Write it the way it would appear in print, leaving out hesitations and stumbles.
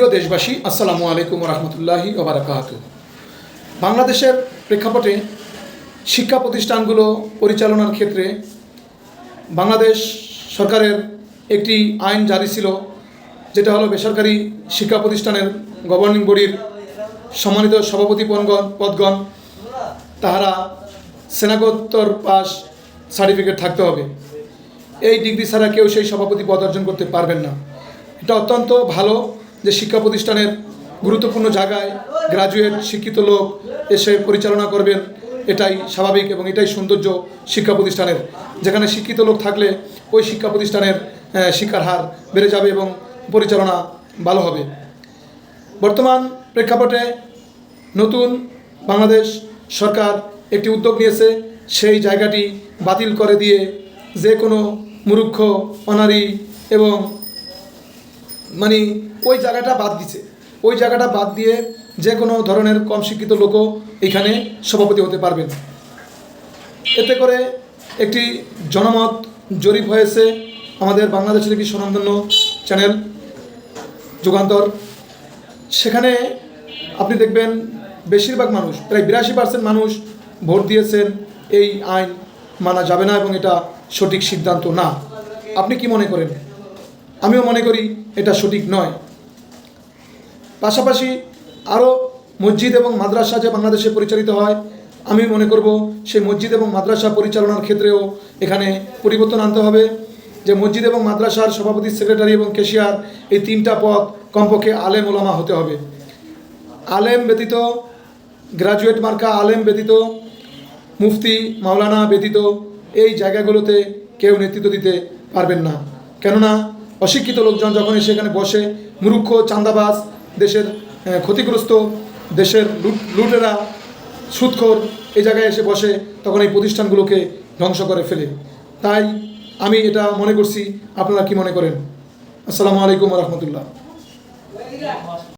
প্রিয় দেশবাসী, আসসালামু আলাইকুম রহমতুল্লাহি ওয়া বারাকাতুহু। বাংলাদেশের প্রেক্ষাপটে শিক্ষা প্রতিষ্ঠানগুলো পরিচালনার ক্ষেত্রে বাংলাদেশ সরকারের একটি আইন জারি ছিল, যেটা হলো বেসরকারি শিক্ষা প্রতিষ্ঠানের গভর্নিং বডির সম্মানিত সভাপতি পদগণ তাহারা স্নাতকোত্তর পাস সার্টিফিকেট থাকতে হবে। এই ডিগ্রি ছাড়া কেউ সেই সভাপতি পদ অর্জন করতে পারবেন না। এটা অত্যন্ত ভালো যে শিক্ষা প্রতিষ্ঠানের গুরুত্বপূর্ণ জায়গায় গ্রাজুয়েট শিক্ষিত লোক এসে পরিচালনা করবেন, এটাই স্বাভাবিক এবং এটাই সৌন্দর্য শিক্ষা প্রতিষ্ঠানের। যেখানে শিক্ষিত লোক থাকলে ওই শিক্ষা প্রতিষ্ঠানের শিক্ষার হার বেড়ে যাবে এবং পরিচালনা ভালো হবে। বর্তমান প্রেক্ষাপটে নতুন বাংলাদেশ সরকার একটি উদ্যোগ নিয়েছে, সেই জায়গাটি বাতিল করে দিয়ে যে কোনো মূর্খ অনারী এবং ওই জায়গাটা বাদ দিছে। ওই জায়গাটা বাদ দিয়ে যে কোনো ধরনের কম শিক্ষিত লোকও এখানে সভাপতি হতে পারবেন। এতে করে একটি জনমত জরিপ হয়েছে আমাদের বাংলাদেশের একটি স্বনামধন্য চ্যানেল যুগান্তর। সেখানে আপনি দেখবেন বেশিরভাগ মানুষ, প্রায় 82% মানুষ ভোট দিয়েছেন এই আইন মানা যাবে না এবং এটা সঠিক সিদ্ধান্ত না। আপনি কি মনে করেন? আমিও মনে করি এটা সঠিক নয়। পাশাপাশি আরও মসজিদ এবং মাদ্রাসা যে বাংলাদেশে পরিচালিত হয়, আমি মনে করব সেই মসজিদ এবং মাদ্রাসা পরিচালনার ক্ষেত্রেও এখানে পরিবর্তন আনতে হবে। যে মসজিদ এবং মাদ্রাসার সভাপতি, সেক্রেটারি এবং ক্যাশিয়ার, এই 3টা পদ কমপক্ষে আলেম ওলামা হতে হবে। আলেম ব্যতীত, গ্রাজুয়েট মার্কা আলেম ব্যতীত, মুফতি মাওলানা ব্যতীত এই জায়গাগুলোতে কেউ নেতৃত্ব দিতে পারবেন না। কেননা অশিক্ষিত লোকজন যখন সেখানে বসে, মূর্খ, চাঁদাবাজ, দেশের ক্ষতিগ্রস্ত, দেশের লুটেরা, সুদখোর এই জায়গায় এসে বসে, তখন এই প্রতিষ্ঠানগুলোকে ধ্বংস করে ফেলে। তাই আমি এটা মনে করছি। আপনারা কি মনে করেন? আসসালামু আলাইকুম রহমতুল্লাহ।